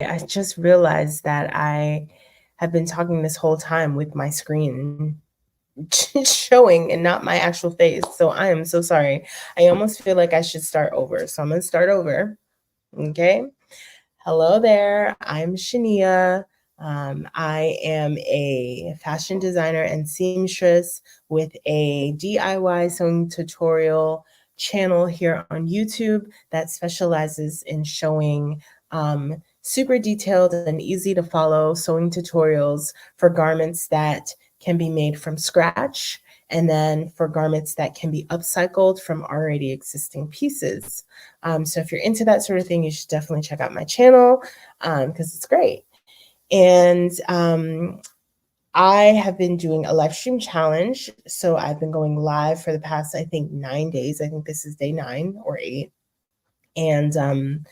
I just realized that I have been talking this whole time with my screen showing and not my actual face. So I am so sorry. I almost feel like I should start over. So I'm going to start over. Okay. Hello there. I'm Shania. I am a fashion designer and seamstress with a DIY sewing tutorial channel here on YouTube that specializes in showing super detailed and easy to follow sewing tutorials for garments that can be made from scratch, and then for garments that can be upcycled from already existing pieces. So if you're into that sort of thing, you should definitely check out my channel because it's great. And I have been doing a live stream challenge. So I've been going live for the past, I think, 9 days. I think this is day 9 or 8. And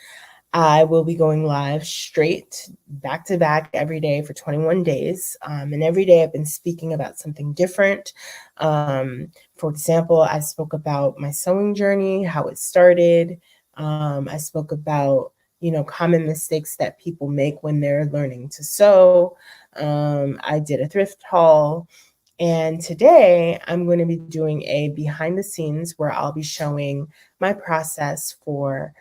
I will be going live straight back to back every day for 21 days. And every day I've been speaking about something different. For example, I spoke about my sewing journey, how it started. I spoke about, common mistakes that people make when they're learning to sew. I did a thrift haul. And today I'm going to be doing a behind the scenes where I'll be showing my process for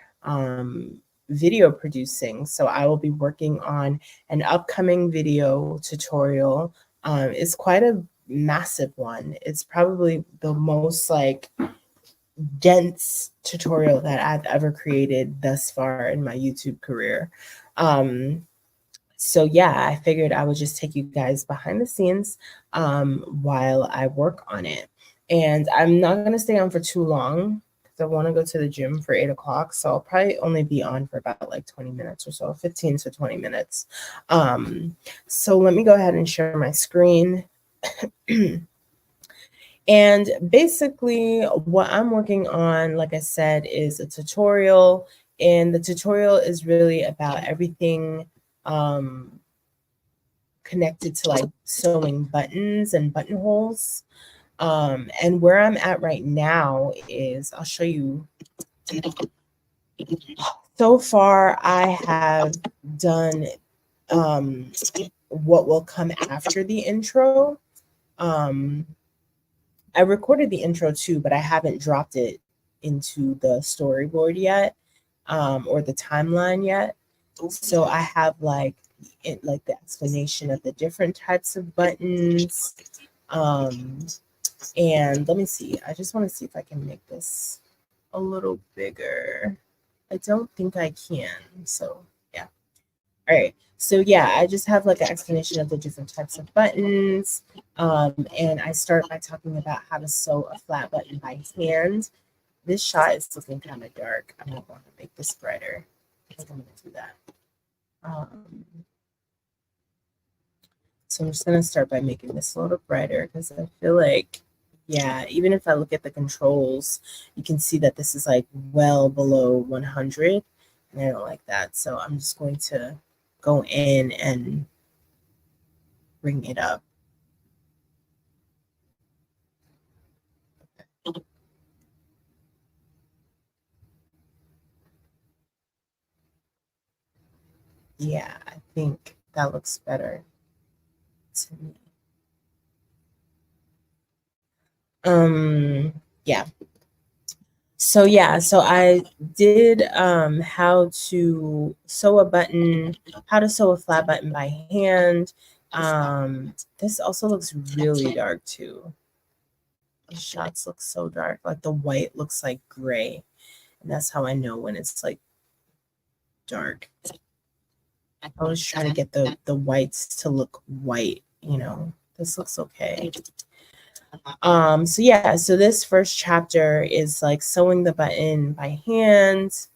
video producing. So I will be working on an upcoming video tutorial. It's quite a massive one. It's probably the most dense tutorial that I've ever created thus far in my YouTube career. So yeah, I figured I would just take you guys behind the scenes while I work on it. And I'm not going to stay on for too long because I want to go to the gym for 8 o'clock. So I'll probably only be on for about 20 minutes or so, 15 to 20 minutes. So let me go ahead and share my screen. And basically, what I'm working on, like I said, is a tutorial. And the tutorial is really about everything connected to sewing buttons and buttonholes. And where I'm at right now is, I'll show you. So far, I have done what will come after the intro. I recorded the intro too, but I haven't dropped it into the storyboard yet, or the timeline yet. So I have the explanation of the different types of buttons. And let me see. I just want to see if I can make this a little bigger. I don't think I can. So yeah. All right. So yeah, I just have an explanation of the different types of buttons. And I start by talking about how to sew a flat button by hand. This shot is looking kind of dark. I'm going to make this brighter. I think I'm going to do that. So I'm just going to start by making this a little brighter because I feel like, yeah, even if I look at the controls, you can see that this is well below 100. And I don't like that. So I'm just going to go in and bring it up. Yeah, I think that looks better to me. Yeah. So yeah, so I did how to sew a button, how to sew a flat button by hand. This also looks really dark too. The shots look so dark. The white looks like gray. And that's how I know when it's dark. I was trying to get the whites to look white, This looks okay. So yeah, so this first chapter is sewing the button by hand,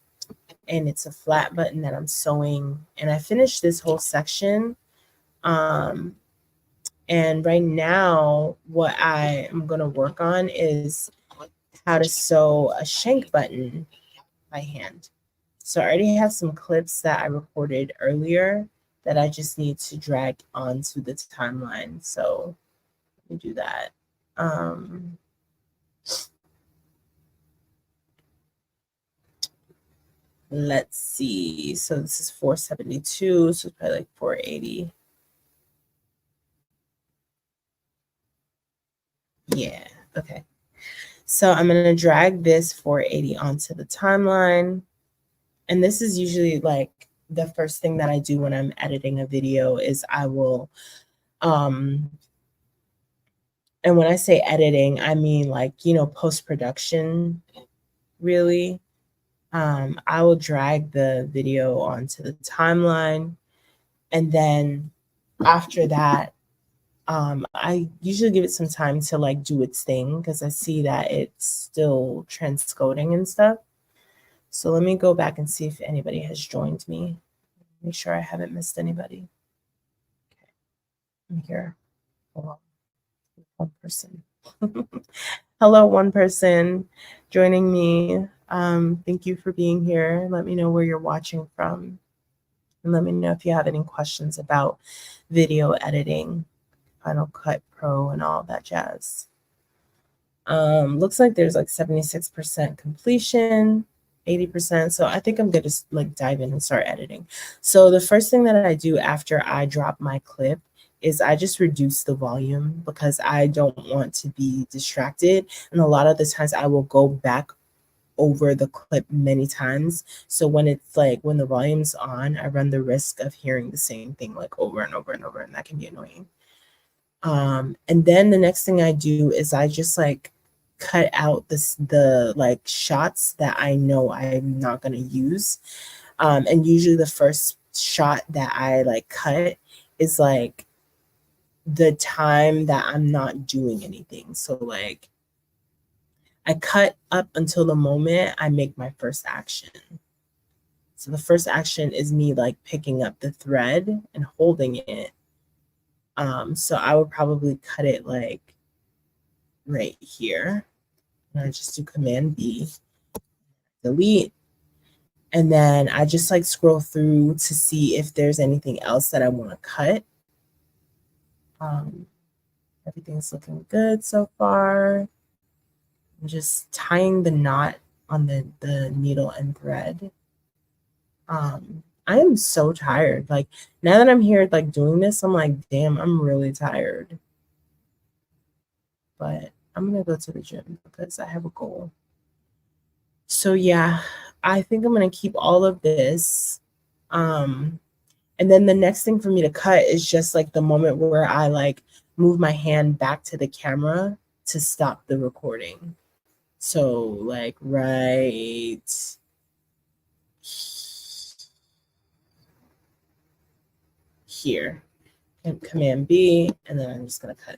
and it's a flat button that I'm sewing, and I finished this whole section. And right now what I am going to work on is how to sew a shank button by hand. So I already have some clips that I recorded earlier that I just need to drag onto the timeline. So let me do that. let's see. So this is 472, so it's probably like 480. Yeah, okay. So I'm going to drag this 480 onto the timeline. And this is usually like the first thing that I do when I'm editing a video is I will, and when I say editing, I mean like, post-production, really. I will drag the video onto the timeline. And then after that, I usually give it some time to like do its thing because I see that it's still transcoding and stuff. So let me go back and see if anybody has joined me. Make sure I haven't missed anybody. Okay, I'm here. Hello, one person. Hello, one person joining me. Thank you for being here. Let me know where you're watching from. And let me know if you have any questions about video editing, Final Cut Pro, and all that jazz. Looks like there's like 76% completion, 80%. So I think I'm going to like dive in and start editing. So the first thing that I do after I drop my clip is I just reduce the volume because I don't want to be distracted. And a lot of the times I will go back over the clip many times. So when it's like when the volume's on, I run the risk of hearing the same thing like over and over and over, and that can be annoying. And then the next thing I do is I just like cut out the like shots that I know I'm not gonna use. And usually the first shot that I like cut is like the time that I'm not doing anything. So like I cut up until the moment I make my first action. So the first action is me like picking up the thread and holding it. So I would probably cut it like right here. And I just do Command B, delete. And then I just like scroll through to see if there's anything else that I want to cut. Everything's looking good so far. I'm just tying the knot on the needle and thread. I am so tired. Like now that I'm here like doing this, I'm like, damn, I'm really tired. But I'm gonna go to the gym because I have a goal. So yeah, I think I'm gonna keep all of this. And then the next thing for me to cut is just like the moment where I like move my hand back to the camera to stop the recording. So like right here, and Command B, and then I'm just gonna cut.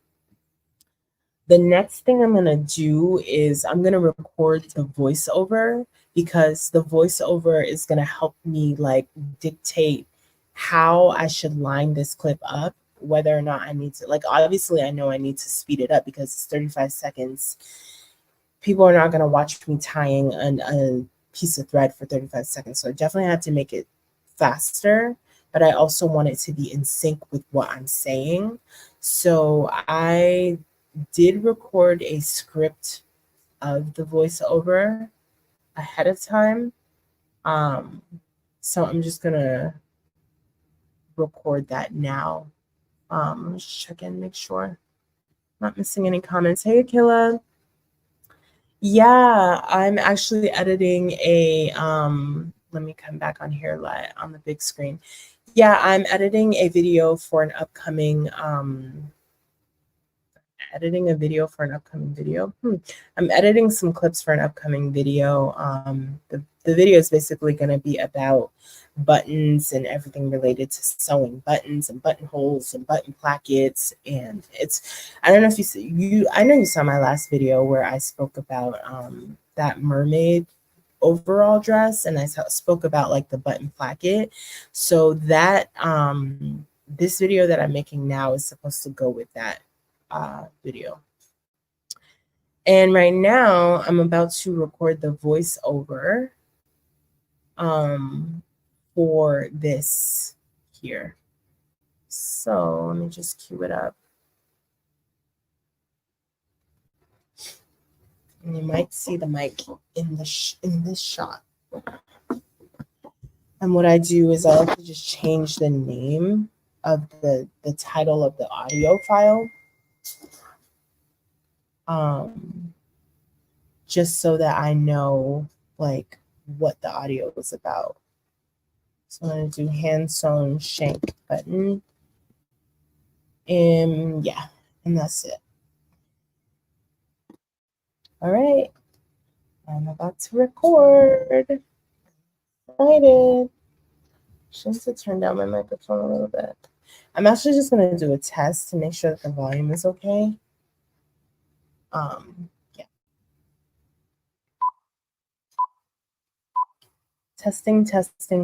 The next thing I'm gonna do is I'm gonna record the voiceover because the voiceover is gonna help me like dictate how I should line this clip up, whether or not I need to, like, obviously I know I need to speed it up because it's 35 seconds. People are not gonna watch me tying a piece of thread for 35 seconds. So I definitely have to make it faster, but I also want it to be in sync with what I'm saying. So I did record a script of the voiceover ahead of time. So I'm just gonna record that now. Let's check in, make sure I'm not missing any comments. Hey, Akila. Yeah, I'm actually editing a, let me come back on here on the big screen. Yeah, I'm editing a video for an upcoming, video. I'm editing some clips for an upcoming video. The video is basically going to be about buttons and everything related to sewing buttons and buttonholes and button plackets. And I don't know if I know you saw my last video where I spoke about that mermaid overall dress, and I spoke about like the button placket. So that this video that I'm making now is supposed to go with that video. And right now I'm about to record the voiceover for this here. So let me just cue it up. And you might see the mic in this shot. And what I do is I like to just change the name of the title of the audio file. Just so that I know like what the audio is about. So I'm going to do hand sewn shank button. And yeah, and that's it. All right. I'm about to record. Excited. Just need to turn down my microphone a little bit. I'm actually just going to do a test to make sure that the volume is okay. Yeah. Testing,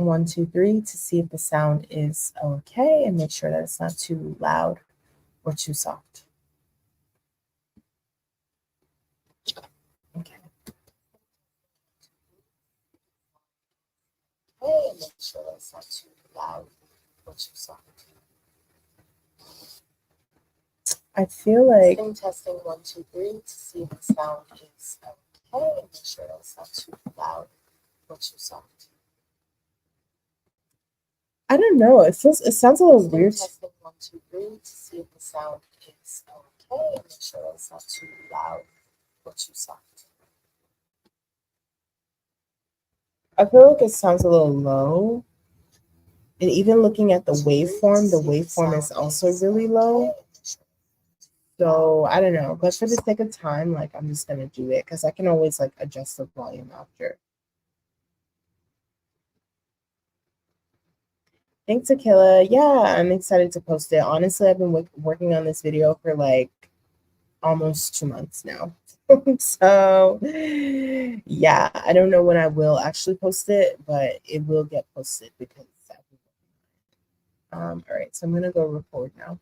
1, 2, 3 to see if the sound is okay and make sure that it's not too loud or too soft. Okay. Okay, and make sure that it's not too loud or too soft. I feel like testing 1, 2, 3 to see if the sound is okay and make sure that it's not too loud or too soft. I don't know. It sounds a little weird. Testing 1, 2, 3 to see if the sound is okay and make sure that it's not too loud or too soft. I feel like it sounds a little low. And even looking at the waveform is also really low. So I don't know, but for the sake of time, like I'm just gonna do it because I can always like adjust the volume after. Thanks, Akila. Yeah, I'm excited to post it. Honestly, I've been working on this video for like almost 2 months now. So yeah, I don't know when I will actually post it, but it will get posted because all right, so I'm gonna go record now.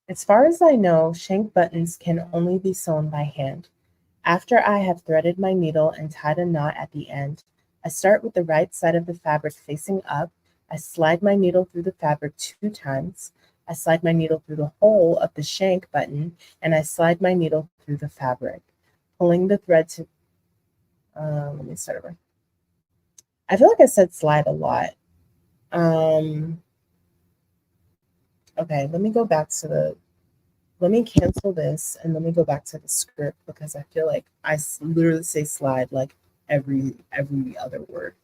As far as I know, shank buttons can only be sewn by hand. After I have threaded my needle and tied a knot at the end, I start with the right side of the fabric facing up. I slide my needle through the fabric 2 times. I slide my needle through the hole of the shank button, and I slide my needle through the fabric, pulling the thread to, let me start over. I feel like I said slide a lot. Okay, let me go back to let me cancel this and let me go back to the script because I feel like I literally say slide like every other word.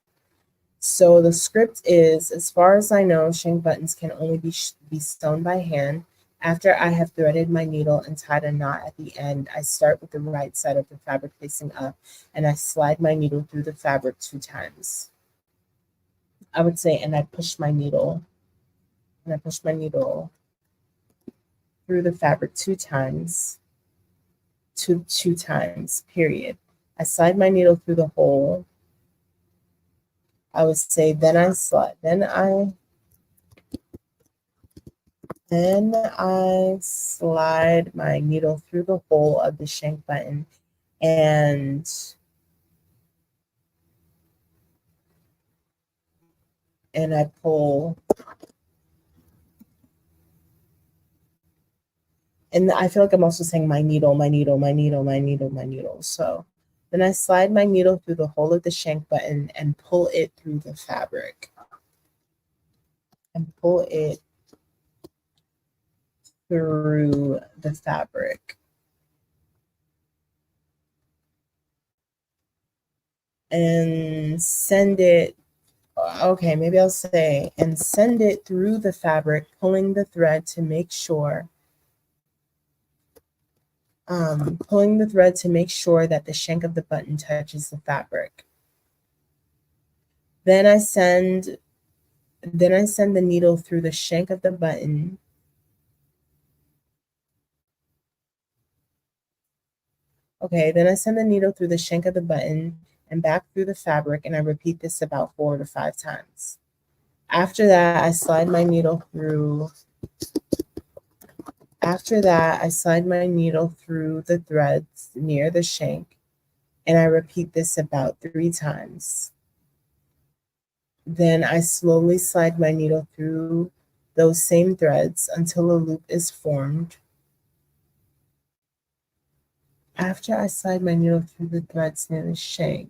So the script is, as far as I know, shank buttons can only be sewn by hand. After I have threaded my needle and tied a knot at the end, I start with the right side of the fabric facing up and I slide my needle through the fabric 2 times. I would say, and I push my needle through the fabric 2 times, two times, period. I slide my needle through the hole. I would say then I slide my needle through the hole of the shank button and I pull. And I feel like I'm also saying my needle. So then I slide my needle through the hole of the shank button and pull it through the fabric. And pull it through the fabric. And send it, okay, maybe I'll say, and send it through the fabric, pulling the thread to make sure that the shank of the button touches the fabric. Then I send the needle through the shank of the button. Okay, then I send the needle through the shank of the button and back through the fabric, and I repeat this about 4 to 5 times. After that, I slide my needle through the threads near the shank, and I repeat this about 3 times. Then I slowly slide my needle through those same threads until a loop is formed. After I slide my needle through the threads near the shank.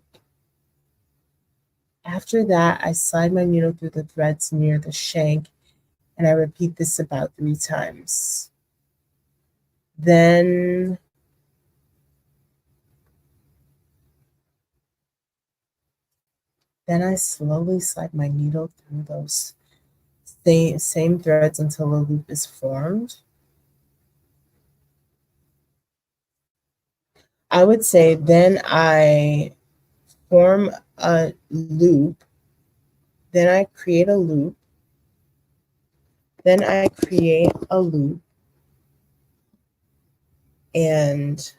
After that, I slide my needle through the threads near the shank, and I repeat this about 3 times. Then I slowly slide my needle through those same threads until a loop is formed. I would say then I form a loop, then I create a loop, then I create a loop, and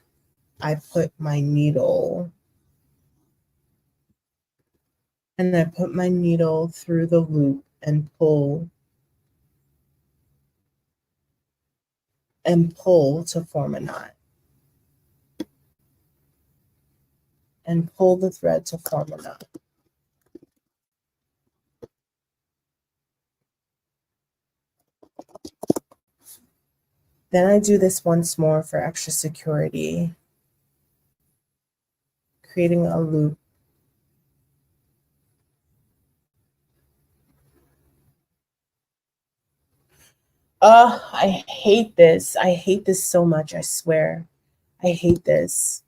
I put my needle through the loop and pull to form a knot. And pull the thread to form a knot. Then I do this once more for extra security, creating a loop. I hate this. I hate this so much, I swear. I hate this.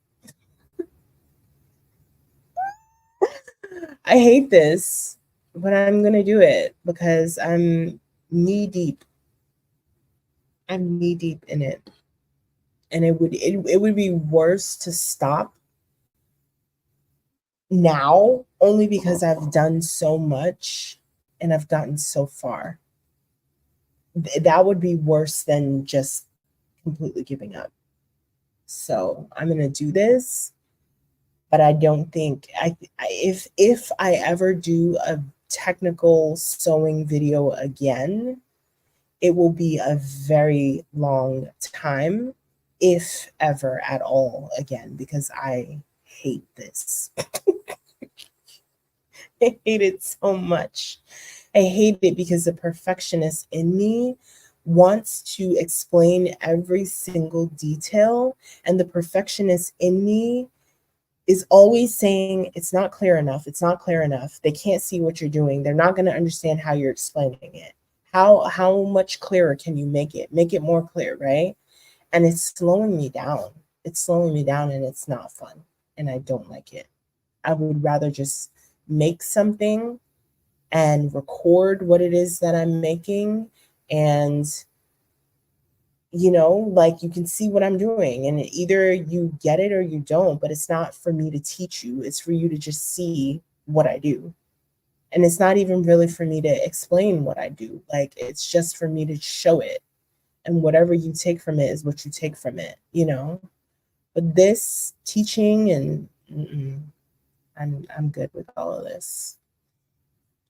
I hate this, but I'm gonna do it because I'm knee deep. I'm knee deep in it. And it would be worse to stop now only because I've done so much and I've gotten so far. That would be worse than just completely giving up. So I'm gonna do this, but I don't think if I ever do a technical sewing video again, it will be a very long time, if ever at all again, because I hate this. I hate it so much. I hate it because the perfectionist in me wants to explain every single detail, and the perfectionist in me is always saying it's not clear enough. It's not clear enough. They can't see what you're doing. They're not going to understand how you're explaining it. How much clearer can you make it? Make it more clear, right? And it's slowing me down. It's slowing me down, and it's not fun, and I don't like it. I would rather just make something and record what it is that I'm making, and like you can see what I'm doing, and either you get it or you don't, but it's not for me to teach you. It's for you to just see what I do. And it's not even really for me to explain what I do. Like, it's just for me to show it. And whatever you take from it is what you take from it, But this teaching and I'm good with all of this.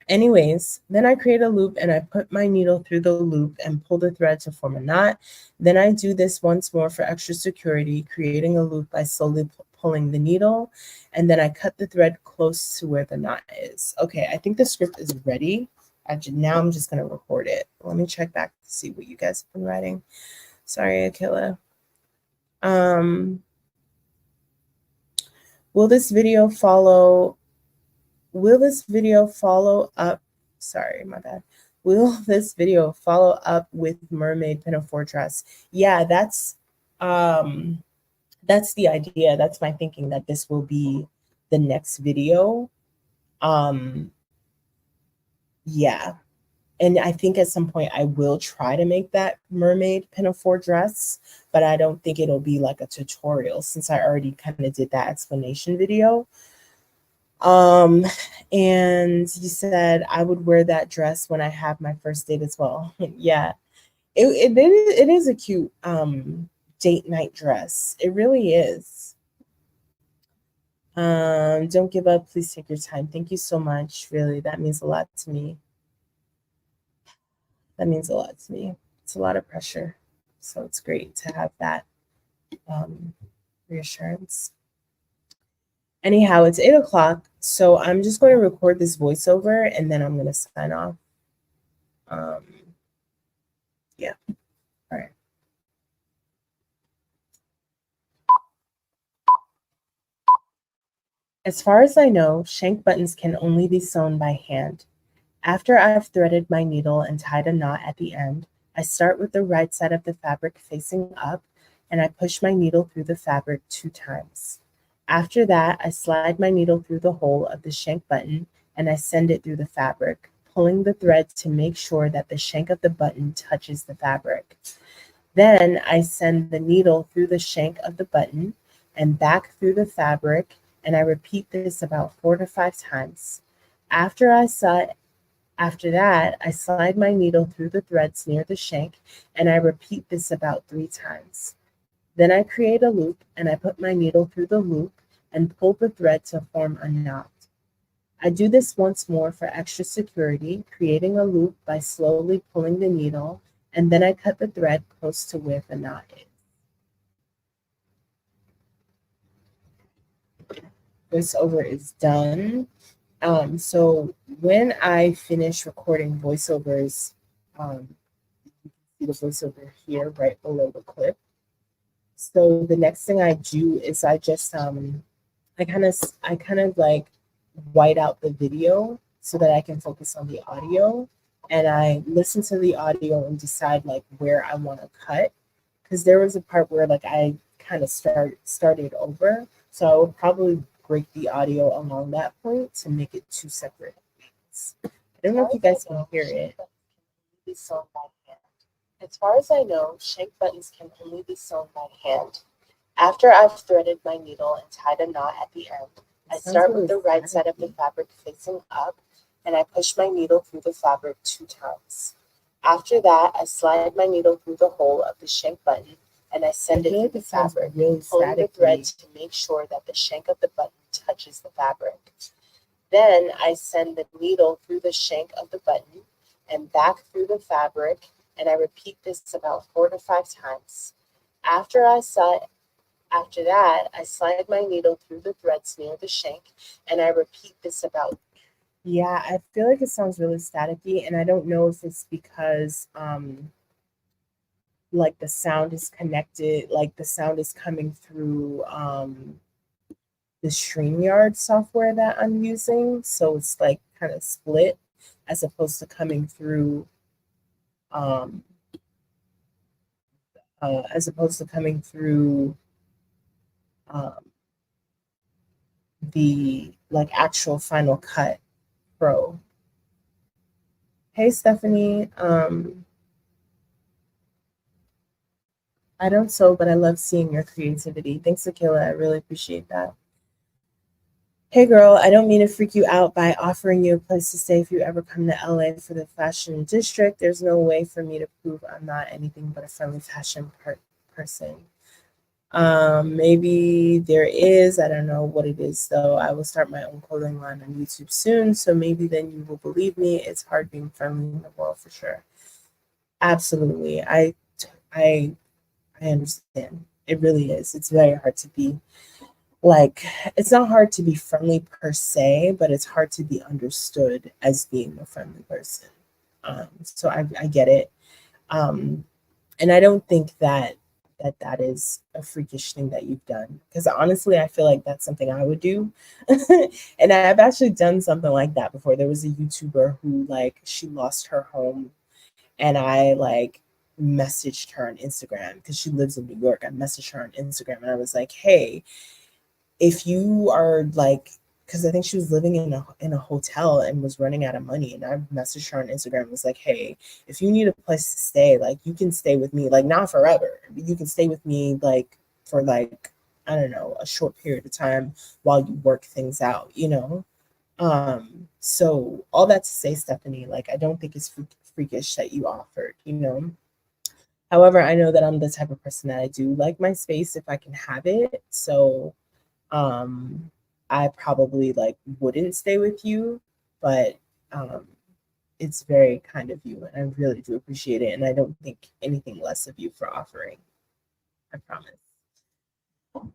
Anyways, then I create a loop and I put my needle through the loop and pull the thread to form a knot. Then I do this once more for extra security, creating a loop by slowly pulling the needle. And then I cut the thread close to where the knot is. Okay, I think the script is ready. Now I'm just going to record it. Let me check back to see what you guys have been writing. Sorry, Akila. Will this video follow up? Sorry, my bad. Will this video follow up with mermaid pinafore dress? Yeah, that's the idea. That's my thinking, that this will be the next video. Yeah. And I think at some point I will try to make that mermaid pinafore dress, but I don't think it'll be like a tutorial since I already kind of did that explanation video. And you said I would wear that dress when I have my first date as well. Yeah, it is a cute date night dress. It really is. Don't give up. Please take your time. Thank you so much. Really, that means a lot to me. That means a lot to me. It's a lot of pressure. So it's great to have that reassurance. Anyhow, it's 8 o'clock. So I'm just going to record this voiceover and then I'm going to sign off. As far as I know, shank buttons can only be sewn by hand. After I've threaded my needle and tied a knot at the end, I start with the right side of the fabric facing up and I push my needle through the fabric 2 times. After that, I slide my needle through the hole of the shank button and I send it through the fabric, pulling the thread to make sure that the shank of the button touches the fabric. Then I send the needle through the shank of the button and back through the fabric, and I repeat this about 4 to 5 times. After I saw After that, I slide my needle through the threads near the shank and I repeat this about 3 times. Then I create a loop and I put my needle through the loop and pull the thread to form a knot. I do this once more for extra security, creating a loop by slowly pulling the needle, and then I cut the thread close to where the knot is. Voiceover is done. So when I finish recording voiceovers, you can see the voiceover here right below the clip. So the next thing I do is I just I kind of like white out the video so that I can focus on the audio, and I listen to the audio and decide like where I want to cut, because there was a part where like I kind of started over, so I would probably break the audio along that point to make it 2 separate things. I don't know if you guys can hear it. As far as I know, shank buttons can only be sewn by hand. After I've threaded my needle and tied a knot at the end, I start with the right side of the fabric facing up and I push my needle through the fabric 2 times. After that, I slide my needle through the hole of the shank button and I send it through the fabric, pulling the thread to make sure that the shank of the button touches the fabric. Then I send the needle through the shank of the button and back through the fabric, and I repeat this about 4 to 5 times. After that, I slide my needle through the threads near the shank, and I repeat this about. Yeah, I feel like it sounds really staticky, and I don't know if it's because like the sound is connected, like the sound is coming through the StreamYard software that I'm using, so it's like kind of split as opposed to coming through um as opposed to coming through um, the like actual Final Cut Pro. Hey Stephanie, I don't sew, but I love seeing your creativity. Thanks, Akila. I really appreciate that. Hey girl, I don't mean to freak you out by offering you a place to stay if you ever come to LA for the fashion district. There's no way for me to prove I'm not anything but a friendly fashion person. Maybe there is. I don't know what it is though. I will start my own clothing line on YouTube soon, so maybe then you will believe me. It's hard being friendly in the world for sure. Absolutely. I understand. It really is. It's very hard to be like, it's not hard to be friendly per se, but it's hard to be understood as being a friendly person. So I get it. And I don't think that is a freakish thing that you've done, because honestly I feel like that's something I would do. And I've actually done something like that before. There was a YouTuber who like she lost her home, and I like messaged her on Instagram because she lives in New York. I messaged her on Instagram and I was like, hey, if you are like, because I think she was living in a hotel and was running out of money, and I messaged her on Instagram and was like, hey, if you need a place to stay, like you can stay with me, like not forever, but you can stay with me like for like, I don't know, a short period of time while you work things out, you know. So all that to say, Stephanie, like I don't think it's freakish that you offered, you know. However, I know that I'm the type of person that I do like my space if I can have it. So um I probably like wouldn't stay with you, but um it's very kind of you and I really do appreciate it, and I don't think anything less of you for offering. I promise.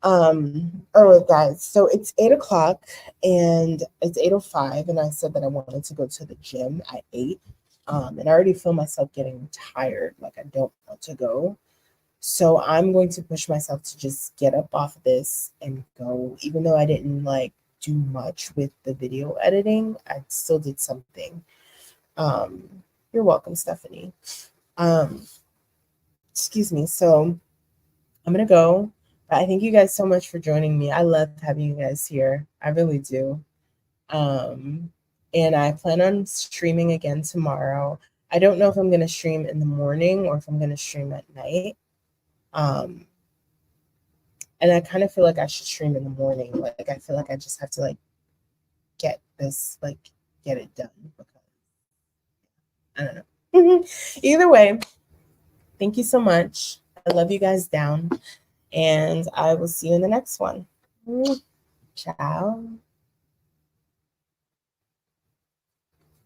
All right guys, so it's 8 o'clock and it's 8:05, and I said that I wanted to go to the gym at 8. And I already feel myself getting tired, like I don't want to go. So I'm going to push myself to just get up off of this and go, even though I didn't like do much with the video editing. I still did something. You're welcome, Stephanie. Excuse me. So I'm gonna go. But I thank you guys so much for joining me. I love having you guys here. I really do. And I plan on streaming again tomorrow. I don't know if I'm gonna stream in the morning or if I'm gonna stream at night. And I kind of feel like I should stream in the morning. Like I feel like I just have to like get this, like get it done because I don't know. Either way, thank you so much. I love you guys down, and I will see you in the next one. Ciao.